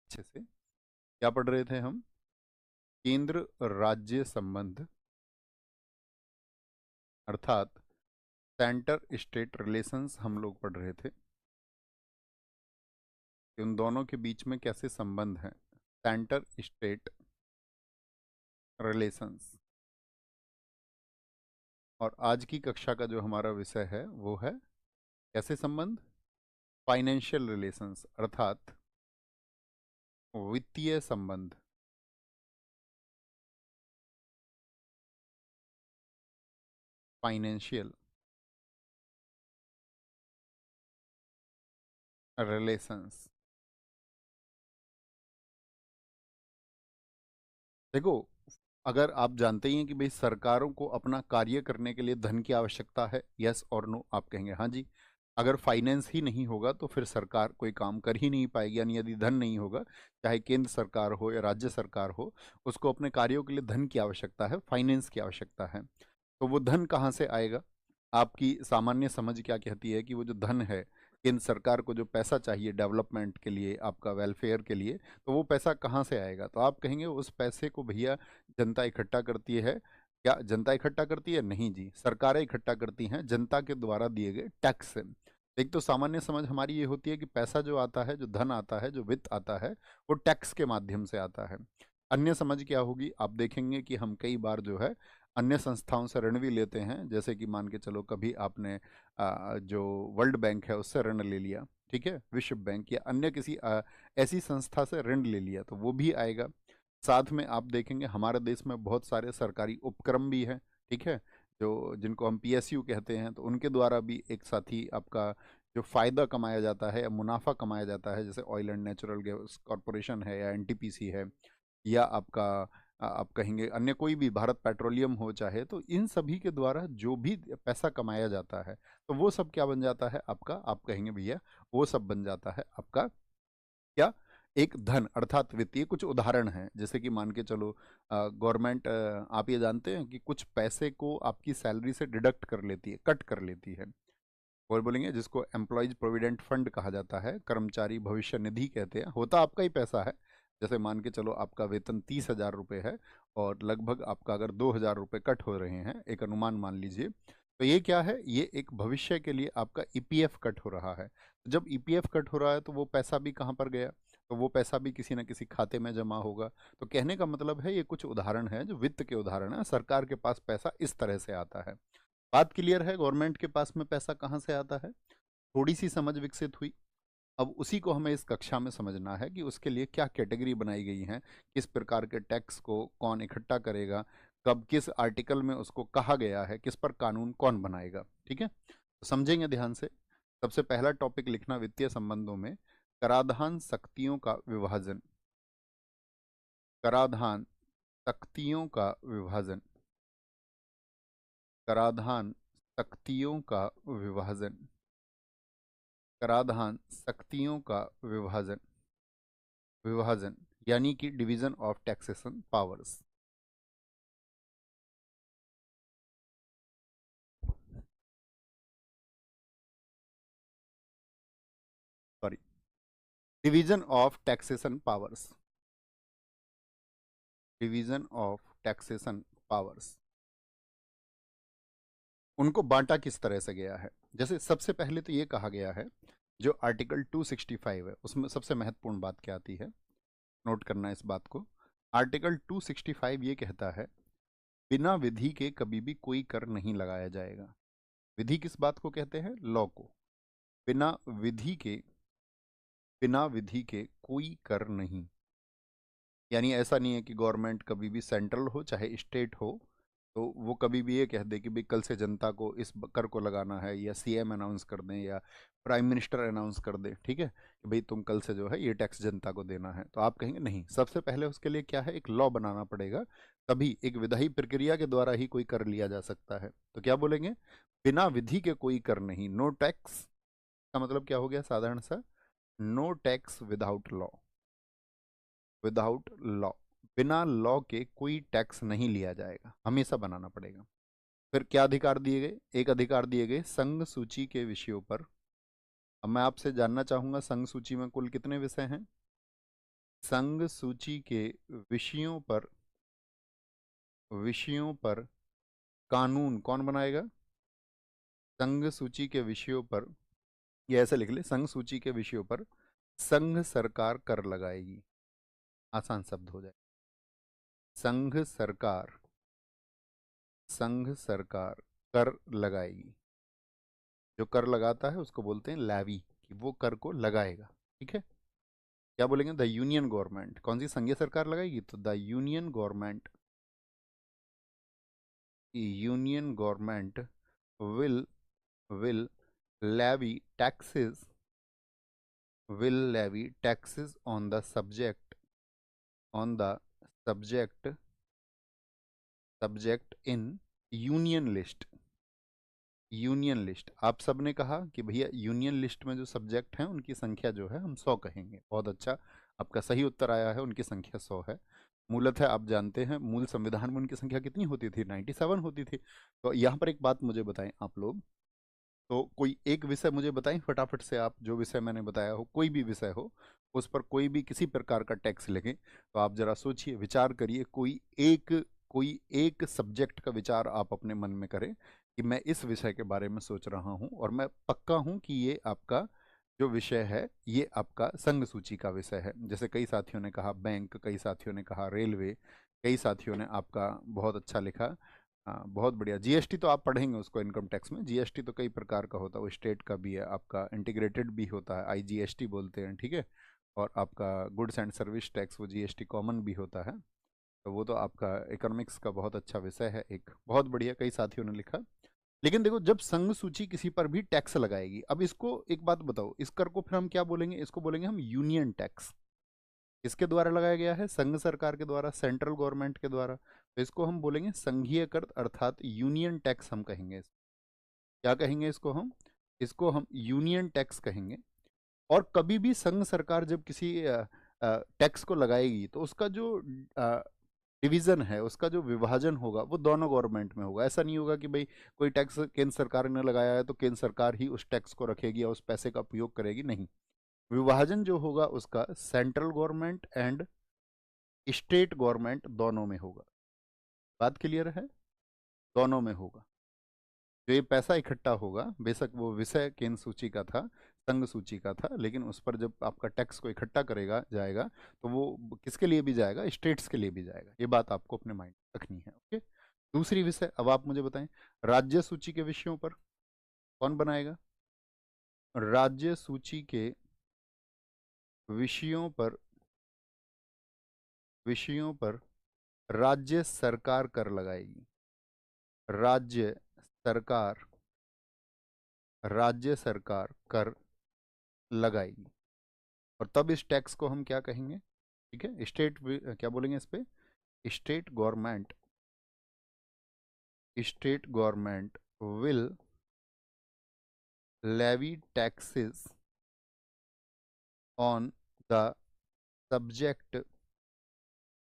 अच्छे से। क्या पढ़ रहे थे हम? केंद्र राज्य संबंध, अर्थात सेंटर स्टेट रिलेशंस हम लोग पढ़ रहे थे कि उन दोनों के बीच में कैसे संबंध हैं। Centre state relations. और आज की कक्षा का जो हमारा विषय है वो है कैसे संबंध, फाइनेंशियल रिलेशंस, अर्थात वित्तीय संबंध। Financial relations. देखो, अगर आप जानते ही हैं कि भाई सरकारों को अपना कार्य करने के लिए धन की आवश्यकता है, यस और नो, आप कहेंगे हाँ जी। अगर फाइनेंस ही नहीं होगा तो फिर सरकार कोई काम कर ही नहीं पाएगी, यानी यदि धन नहीं होगा, चाहे केंद्र सरकार हो या राज्य सरकार हो, उसको अपने कार्यों के लिए धन की आवश्यकता है, फाइनेंस की आवश्यकता है। तो वो धन कहाँ से आएगा? आपकी सामान्य समझ क्या कहती है कि वो जो धन है, केंद्र सरकार को जो पैसा चाहिए डेवलपमेंट के लिए, आपका वेलफेयर के लिए, तो वो पैसा कहाँ से आएगा? तो आप कहेंगे उस पैसे को भैया जनता इकट्ठा करती है। क्या जनता इकट्ठा करती है? नहीं जी, सरकारें इकट्ठा करती हैं जनता के द्वारा दिए गए टैक्स से। एक तो सामान्य समझ हमारी ये होती है कि पैसा जो आता है, जो धन आता है, जो वित्त आता है, वो टैक्स के माध्यम से आता है। अन्य समझ क्या होगी? आप देखेंगे कि हम कई बार जो है अन्य संस्थाओं से ऋण भी लेते हैं, जैसे कि मान के चलो कभी आपने जो वर्ल्ड बैंक है उससे ऋण ले लिया, ठीक है, विश्व बैंक या अन्य किसी ऐसी संस्था से ऋण ले लिया, तो वो भी आएगा। साथ में आप देखेंगे हमारे देश में बहुत सारे सरकारी उपक्रम भी हैं, ठीक है, जो जिनको हम पीएसयू कहते हैं, तो उनके द्वारा भी एक साथ ही आपका जो फायदा कमाया जाता है या मुनाफा कमाया जाता है, जैसे oil and natural gas corporation है या एनटीपीसी है, या आपका आप कहेंगे अन्य कोई भी भारत पेट्रोलियम हो चाहे, तो इन सभी के द्वारा जो भी पैसा कमाया जाता है, तो वो सब क्या बन जाता है आपका? आप कहेंगे भैया वो सब बन जाता है आपका क्या? एक धन, अर्थात वित्तीय। कुछ उदाहरण हैं, जैसे कि मान के चलो गवर्नमेंट, आप ये जानते हैं कि कुछ पैसे को आपकी सैलरी से डिडक्ट कर लेती है, कट कर लेती है, और बोलेंगे जिसको एम्प्लॉयज प्रोविडेंट फंड कहा जाता है, कर्मचारी भविष्य निधि कहते हैं। होता आपका ही पैसा है। जैसे मान के चलो आपका वेतन 30,000 रुपये है और लगभग आपका अगर 2,000 रुपये कट हो रहे हैं, एक अनुमान मान लीजिए, तो ये क्या है? ये एक भविष्य के लिए आपका ईपीएफ कट हो रहा है। तो जब ईपीएफ कट हो रहा है तो वो पैसा भी कहाँ पर गया? तो वो पैसा भी किसी ना किसी खाते में जमा होगा। तो कहने का मतलब है ये कुछ उदाहरण है जो वित्त के उदाहरण है। सरकार के पास पैसा इस तरह से आता है। बात क्लियर है? गवर्नमेंट के पास में पैसा कहाँ से आता है? थोड़ी सी समझ विकसित हुई। अब उसी को हमें इस कक्षा में समझना है कि उसके लिए क्या कैटेगरी बनाई गई है, किस प्रकार के टैक्स को कौन इकट्ठा करेगा, कब किस आर्टिकल में उसको कहा गया है, किस पर कानून कौन बनाएगा। ठीक है, तो समझेंगे ध्यान से। सबसे पहला टॉपिक लिखना वित्तीय संबंधों में, कराधान शक्तियों का विभाजन। कराधान शक्तियों का विभाजन। कराधान शक्तियों का विभाजन। कराधान शक्तियों का विभाजन। विभाजन यानी कि division of taxation powers. Sorry, division of taxation powers. Division of taxation powers, उनको बांटा किस तरह से गया है? जैसे सबसे पहले तो ये कहा गया है, जो आर्टिकल 265 है उसमें सबसे महत्वपूर्ण बात क्या आती है, नोट करना इस बात को। आर्टिकल 265 ये कहता है बिना विधि के कभी भी कोई कर नहीं लगाया जाएगा। विधि किस बात को कहते हैं? लॉ को। बिना विधि के, बिना विधि के कोई कर नहीं। यानी ऐसा नहीं है कि गवर्नमेंट कभी भी सेंट्रल हो चाहे स्टेट हो, तो वो कभी भी ये कह दे कि भाई कल से जनता को इस कर को लगाना है, या सीएम अनाउंस कर दें या प्राइम मिनिस्टर अनाउंस कर दे, ठीक है, कि भाई तुम कल से जो है ये टैक्स जनता को देना है। तो आप कहेंगे नहीं, सबसे पहले उसके लिए क्या है? एक लॉ बनाना पड़ेगा, तभी एक विधायी प्रक्रिया के द्वारा ही कोई कर लिया जा सकता है। तो क्या बोलेंगे? बिना विधि के कोई कर नहीं, नो टैक्स का मतलब क्या हो गया साधारण सा? No tax without law. Without law, बिना लॉ के कोई टैक्स नहीं लिया जाएगा, हमेशा बनाना पड़ेगा। फिर क्या अधिकार दिए गए? एक अधिकार दिए गए संघ सूची के विषयों पर। अब मैं आपसे जानना चाहूंगा संघ सूची में कुल कितने विषय हैं? संघ सूची के विषयों पर कानून कौन बनाएगा? संघ सूची के विषयों पर, ये ऐसे लिख ले, संघ सूची के विषयों पर संघ सरकार कर लगाएगी। आसान शब्द हो जाए। संघ सरकार कर लगाएगी। जो कर लगाता है उसको बोलते हैं लैवी, कि वो कर को लगाएगा। ठीक है, क्या बोलेंगे? The union government. कौन सी संघीय सरकार लगाएगी? तो the union government will will levy taxes on the subject in union list. आप सबने कहा कि भैया यूनियन लिस्ट में जो सब्जेक्ट हैं उनकी संख्या जो है हम 100 कहेंगे। बहुत अच्छा, आपका सही उत्तर आया है, उनकी संख्या 100 है। मूलतः आप जानते हैं मूल संविधान में उनकी संख्या कितनी होती थी? 97 होती थी। तो यहाँ पर एक बात मुझे बताएं आप लोग, तो कोई एक विषय मुझे बताएं फटाफट से, आप जो विषय मैंने बताया हो, कोई भी विषय हो, उस पर कोई भी किसी प्रकार का टैक्स लगे तो आप जरा सोचिए, विचार करिए, कोई एक सब्जेक्ट का विचार आप अपने मन में करें कि मैं इस विषय के बारे में सोच रहा हूं और मैं पक्का हूं कि ये आपका जो विषय है ये आपका संघ सूची का विषय है। जैसे कई साथियों ने कहा बैंक, कई साथियों ने कहा रेलवे, कई साथियों ने आपका बहुत अच्छा लिखा। हाँ, बहुत बढ़िया। जीएसटी तो आप पढ़ेंगे उसको, इनकम टैक्स में जीएसटी तो कई प्रकार का होता है, वो स्टेट का भी है, आपका इंटीग्रेटेड भी होता है, आईजीएसटी बोलते हैं। ठीक है, और आपका गुड्स एंड सर्विस टैक्स वो जीएसटी कॉमन भी होता है। तो वो तो आपका इकोनॉमिक्स का बहुत अच्छा विषय है, एक बहुत बढ़िया, कई साथियों ने लिखा। लेकिन देखो, जब संघ सूची किसी पर भी टैक्स लगाएगी, अब इसको एक बात बताओ, इस कर को फिर हम क्या बोलेंगे? इसको बोलेंगे हम यूनियन टैक्स। किसके द्वारा लगाया गया है? संघ सरकार के द्वारा, सेंट्रल गवर्नमेंट के द्वारा। तो इसको हम बोलेंगे संघीय कर, अर्थात यूनियन टैक्स हम कहेंगे। क्या कहेंगे इसको हम यूनियन टैक्स कहेंगे। और कभी भी संघ सरकार जब किसी टैक्स को लगाएगी तो उसका जो डिवीजन है, उसका जो विभाजन होगा वो दोनों गवर्नमेंट में होगा। ऐसा नहीं होगा कि भाई कोई टैक्स केंद्र सरकार ने लगाया है तो केंद्र सरकार ही उस टैक्स को रखेगी या उस पैसे का उपयोग करेगी, नहीं। विभाजन जो होगा उसका central government and state government दोनों में होगा। बात क्लियर है? दोनों में होगा। जो ये पैसा इकट्ठा होगा, बेशक वो विषय केंद्र सूची का था, संघ सूची का था, लेकिन उस पर जब आपका टैक्स को इकट्ठा करेगा जाएगा तो वो किसके लिए भी जाएगा? स्टेट्स के लिए भी जाएगा। ये बात आपको अपने माइंड में रखनी है। ओके, दूसरी विषय, अब आप मुझे बताएं, राज्य सूची के विषयों पर कौन बनाएगा? राज्य सूची के विषयों पर राज्य सरकार कर लगाएगी। सरकार राज्य सरकार कर लगाएगी। और तब इस टैक्स को हम क्या कहेंगे? ठीक है, क्या बोलेंगे इस पे? State government will levy taxes on the subject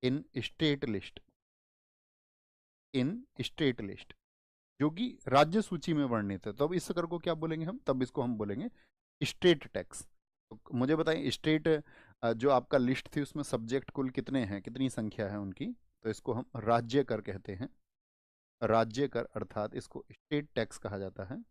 in state list, जो कि राज्य सूची में वर्णित है। तो अब इस कर को क्या बोलेंगे हम? तब इसको हम बोलेंगे स्टेट टैक्स। तो मुझे बताएं, स्टेट जो आपका लिस्ट थी उसमें सब्जेक्ट कुल कितने हैं, कितनी संख्या है उनकी? तो इसको हम राज्य कर कहते हैं। राज्य कर, अर्थात इसको स्टेट टैक्स कहा जाता है।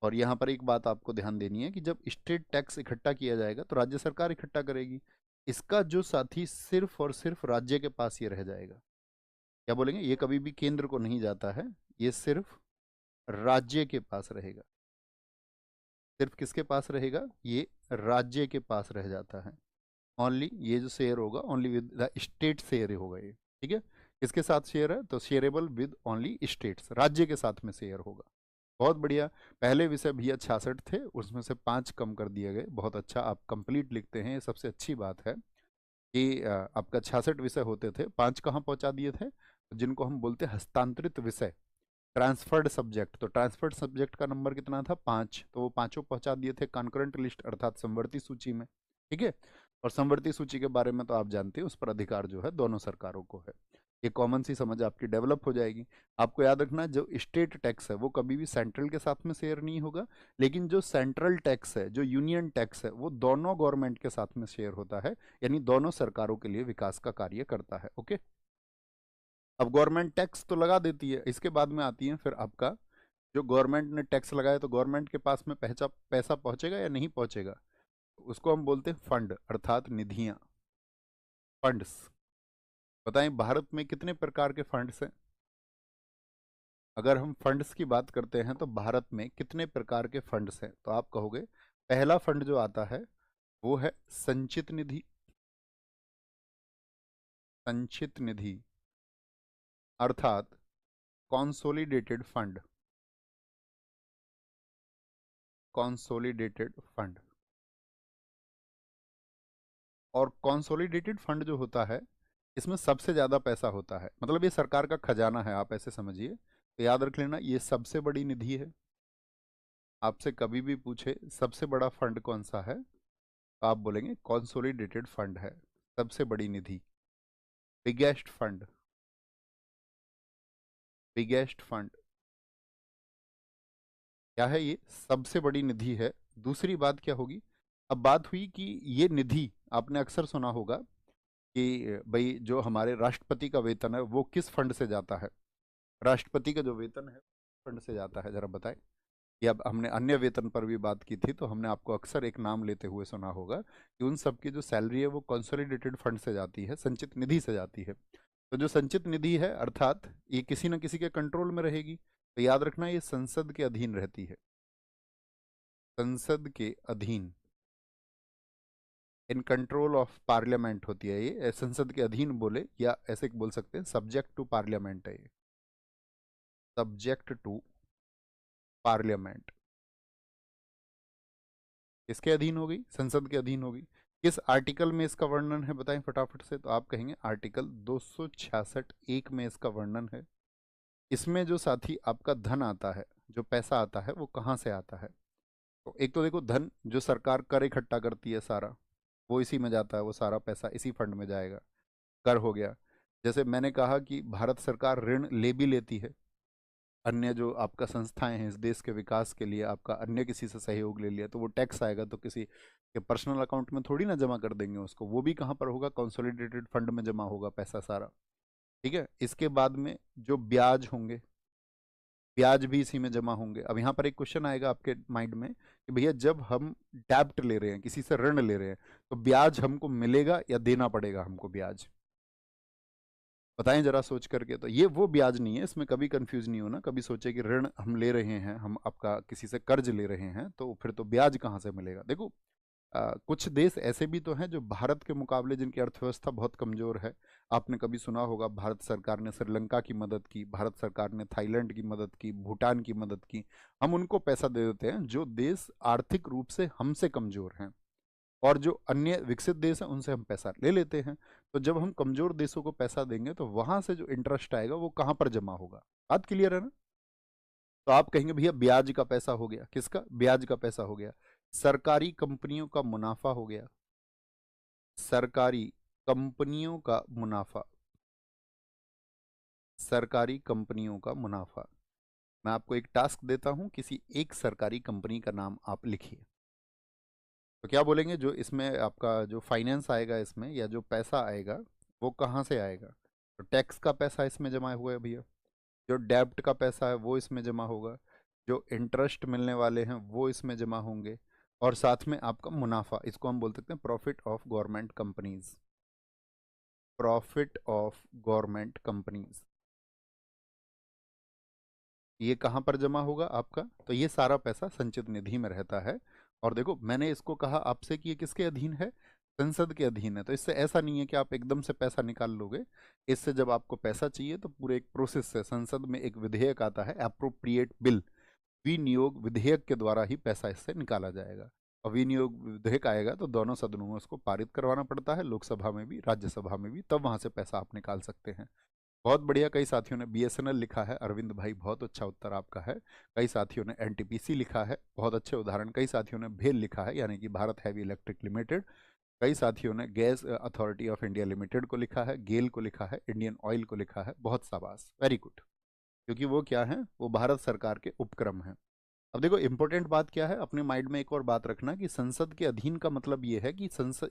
और यहाँ पर एक बात आपको ध्यान देनी है कि जब स्टेट टैक्स इकट्ठा किया जाएगा तो राज्य सरकार इकट्ठा करेगी। इसका जो साथी सिर्फ और सिर्फ राज्य के पास ये रह जाएगा। क्या बोलेंगे? ये कभी भी केंद्र को नहीं जाता है, ये सिर्फ राज्य के पास रहेगा। सिर्फ किसके पास रहेगा? ये राज्य के पास रह जाता है। ओनली ये जो शेयर होगा, only with the state share होगा ये। ठीक है, किसके साथ शेयर है? तो शेयरेबल विद ओनली स्टेट्स, राज्य के साथ में शेयर होगा। बहुत बढ़िया। पहले विषय भैया 66 थे, उसमें से 5 कम कर दिए गए। बहुत अच्छा, आप कंप्लीट लिखते हैं, ये सबसे अच्छी बात है कि आपका 66 विषय होते थे, 5 कहाँ पहुंचा दिए थे? जिनको हम बोलते हैं हस्तांतरित विषय, ट्रांसफर्ड सब्जेक्ट। तो ट्रांसफर्ड सब्जेक्ट का नंबर कितना था? 5। तो वो पांचों पहुंचा दिए थे कॉन्करेंट लिस्ट, अर्थात समवर्ती सूची में। ठीक है, और समवर्ती सूची के बारे में तो आप जानते हैं, उस पर अधिकार जो है दोनों सरकारों को है। ये कॉमन सी समझ आपकी डेवलप हो जाएगी। आपको याद रखना, जो स्टेट टैक्स है वो कभी भी सेंट्रल के साथ में शेयर नहीं होगा, लेकिन जो सेंट्रल टैक्स है, जो यूनियन टैक्स है, वो दोनों गवर्नमेंट के साथ में शेयर होता है, यानी दोनों सरकारों के लिए विकास का कार्य करता है। ओके, अब गवर्नमेंट टैक्स तो लगा देती है, इसके बाद में आती है फिर आपका, जो गवर्नमेंट ने टैक्स लगाया तो गवर्नमेंट के पास में पैसा पैसा पहुंचेगा या नहीं पहुंचेगा, उसको हम बोलते हैं फंड, अर्थात निधियां, फंड्स। बताएं भारत में कितने प्रकार के फंड्स हैं? अगर हम फंड्स की बात करते हैं तो भारत में कितने प्रकार के फंड्स हैं, तो आप कहोगे पहला फंड जो आता है वो है संचित निधि। संचित निधि अर्थात कॉन्सोलिडेटेड फंड। कॉन्सोलिडेटेड फंड, और कॉन्सोलिडेटेड फंड जो होता है इसमें सबसे ज्यादा पैसा होता है, मतलब ये सरकार का खजाना है, आप ऐसे समझिए। तो याद रख लेना, ये सबसे बड़ी निधि है। आपसे कभी भी पूछे सबसे बड़ा फंड कौन सा है, तो आप बोलेंगे कॉन्सोलिडेटेड फंड है, सबसे बड़ी निधि। बिगेस्ट फंड, बिगेस्ट फंड क्या है? ये सबसे बड़ी निधि है। दूसरी बात क्या होगी, अब बात हुई कि ये निधि, आपने अक्सर सुना होगा कि भाई जो हमारे राष्ट्रपति का वेतन है वो किस फंड से जाता है? राष्ट्रपति का जो वेतन है फंड से जाता है, जरा बताएं। या अब हमने अन्य वेतन पर भी बात की थी, तो हमने आपको अक्सर एक नाम लेते हुए सुना होगा कि उन सब की जो सैलरी है वो कंसोलिडेटेड फंड से जाती है, संचित निधि से जाती है। तो जो संचित निधि है, अर्थात ये किसी न किसी के कंट्रोल में रहेगी, तो याद रखना ये संसद के अधीन रहती है। संसद के अधीन, इन कंट्रोल ऑफ पार्लियामेंट होती है ये, संसद के अधीन बोले या ऐसे बोल सकते हैं सब्जेक्ट टू पार्लियामेंट है ये, सब्जेक्ट टू पार्लियामेंट। किसके अधीन होगी? संसद के अधीन होगी। किस आर्टिकल में इसका वर्णन है बताएं फटाफट से, तो आप कहेंगे आर्टिकल 266 एक में इसका वर्णन है। इसमें जो साथी आपका धन आता है, जो पैसा आता है, वो कहाँ से आता है? तो एक तो देखो, धन जो सरकार कर इकट्ठा करती है सारा, वो इसी में जाता है, वो सारा पैसा इसी फंड में जाएगा। कर हो गया। जैसे मैंने कहा कि भारत सरकार ऋण ले भी लेती है, अन्य जो आपका संस्थाएं हैं इस देश के विकास के लिए, आपका अन्य किसी से सहयोग ले लिया, तो वो टैक्स आएगा तो किसी के पर्सनल अकाउंट में थोड़ी ना जमा कर देंगे उसको, वो भी कहाँ पर होगा? कंसोलिडेटेड फंड में जमा होगा पैसा सारा। ठीक है, इसके बाद में जो ब्याज होंगे, ब्याज भी इसी में जमा होंगे। अब यहाँ पर एक क्वेश्चन आएगा आपके माइंड में कि भैया जब हम डेब्ट ले रहे हैं, किसी से ऋण ले रहे हैं, तो ब्याज हमको मिलेगा या देना पड़ेगा हमको ब्याज? बताएं जरा सोच करके। तो ये वो ब्याज नहीं है, इसमें कभी कंफ्यूज नहीं होना, कभी सोचे कि ऋण हम ले रहे हैं, हम आपका किसी से कर्ज ले रहे हैं, तो फिर तो ब्याज कहाँ से मिलेगा? देखो, कुछ देश ऐसे भी तो हैं जो भारत के मुकाबले जिनकी अर्थव्यवस्था बहुत कमजोर है। आपने कभी सुना होगा भारत सरकार ने श्रीलंका की मदद की, भारत सरकार ने थाईलैंड की मदद की, भूटान की मदद की। हम उनको पैसा दे देते हैं जो देश आर्थिक रूप से हमसे कमजोर हैं, और जो अन्य विकसित देश हैं उनसे हम पैसा ले लेते हैं। तो जब हम कमजोर देशों को पैसा देंगे तो वहां से जो इंटरेस्ट आएगा वो कहाँ पर जमा होगा? बात क्लियर है ना? तो आप कहेंगे भैया ब्याज का पैसा हो गया, किसका? ब्याज का पैसा हो गया, सरकारी कंपनियों का मुनाफा हो गया, सरकारी कंपनियों का मुनाफा, सरकारी कंपनियों का मुनाफा। मैं आपको एक टास्क देता हूं, किसी एक सरकारी कंपनी का नाम आप लिखिए। तो क्या बोलेंगे? जो इसमें आपका जो फाइनेंस आएगा इसमें, या जो पैसा आएगा, वो कहाँ से आएगा? तो टैक्स का पैसा इसमें जमा हुआ है भैया, जो डेब्ट का पैसा है वो इसमें जमा होगा, जो इंटरेस्ट मिलने वाले हैं वो इसमें जमा होंगे, और साथ में आपका मुनाफा, इसको हम बोल सकते हैं profit of government companies, profit of government companies. ये कहाँ पर जमा होगा आपका? तो ये सारा पैसा संचित निधि में रहता है। और देखो, मैंने इसको कहा आपसे कि ये किसके अधीन है? संसद के अधीन है। तो इससे ऐसा नहीं है कि आप एकदम से पैसा निकाल लोगे। इससे जब आपको पैसा चाहिए तो पूरे एक प्रोसेस से संसद में एक विधेयक आता है, अप्रोप्रिएट बिल, विनियोग विधेयक के द्वारा ही पैसा इससे निकाला जाएगा। और विनियोग विधेयक आएगा तो दोनों सदनों में उसको पारित करवाना पड़ता है, लोकसभा में भी राज्यसभा में भी, तब वहां से पैसा आप निकाल सकते हैं। बहुत बढ़िया। कई साथियों ने बीएसएनएल लिखा है, अरविंद भाई बहुत अच्छा उत्तर आपका है। कई साथियों ने एनटीपीसी लिखा है, बहुत अच्छे उदाहरण। कई साथियों ने भेल लिखा है, यानी कि भारत हैवी इलेक्ट्रिक लिमिटेड। कई साथियों ने gas authority of India limited को लिखा है, गेल को लिखा है, इंडियन ऑयल को लिखा है। बहुत शाबाश, वेरी गुड। क्योंकि वो क्या है, वो भारत सरकार के उपक्रम हैं। अब देखो इंपॉर्टेंट बात क्या है, अपने माइंड में एक और बात रखना कि संसद के अधीन का मतलब ये है कि संसद